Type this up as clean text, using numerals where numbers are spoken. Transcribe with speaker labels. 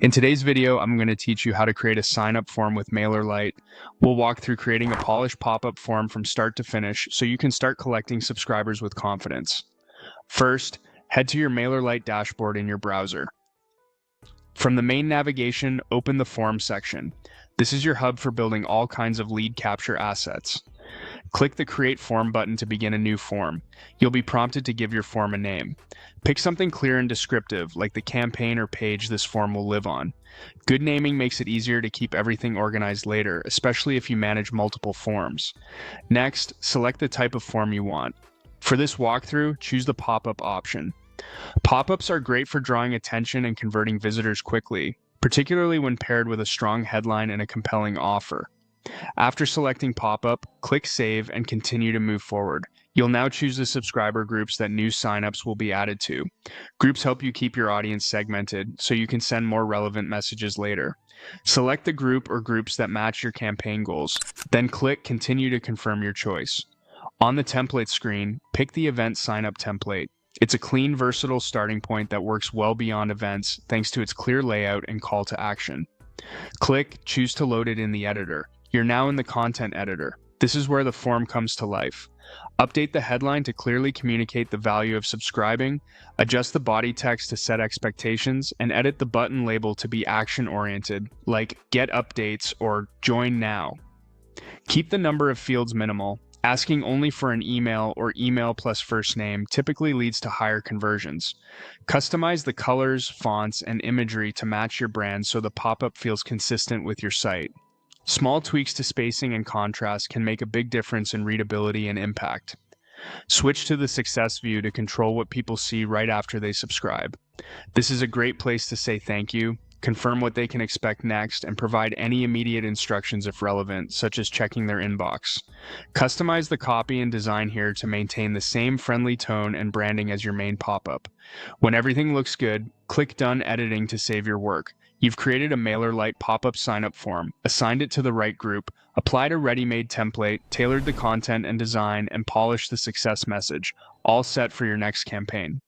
Speaker 1: In today's video, I'm going to teach you how to create a sign-up form with Mailerlite. We'll walk through creating a polished pop-up form from start to finish so you can start collecting subscribers with confidence. First, head to your Mailerlite dashboard in your browser. From the main navigation, open the Form section. This is your hub for building all kinds of lead capture assets. Click the Create Form button to begin a new form. You'll be prompted to give your form a name. Pick something clear and descriptive, like the campaign or page this form will live on. Good naming makes it easier to keep everything organized later, especially if you manage multiple forms. Next, select the type of form you want. For this walkthrough, choose the pop-up option. Pop-ups are great for drawing attention and converting visitors quickly, particularly when paired with a strong headline and a compelling offer. After selecting pop-up, click Save and continue to move forward. You'll now choose the subscriber groups that new signups will be added to. Groups help you keep your audience segmented so you can send more relevant messages later. Select the group or groups that match your campaign goals, then click Continue to confirm your choice. On the template screen, pick the event signup template. It's a clean, versatile starting point that works well beyond events thanks to its clear layout and call to action. Click Choose to load it in the editor. You're now in the content editor. This is where the form comes to life. Update the headline to clearly communicate the value of subscribing, adjust the body text to set expectations, and edit the button label to be action-oriented, like Get Updates or Join Now. Keep the number of fields minimal. Asking only for an email or email plus first name typically leads to higher conversions. Customize the colors, fonts, and imagery to match your brand so the pop-up feels consistent with your site. Small tweaks to spacing and contrast can make a big difference in readability and impact. Switch to the success view to control what people see right after they subscribe. This is a great place to say thank you, confirm what they can expect next, and provide any immediate instructions if relevant, such as checking their inbox. Customize the copy and design here to maintain the same friendly tone and branding as your main pop-up. When everything looks good, click Done Editing to save your work. You've created a Mailerlite pop-up sign-up form, assigned it to the right group, applied a ready-made template, tailored the content and design, and polished the success message, all set for your next campaign.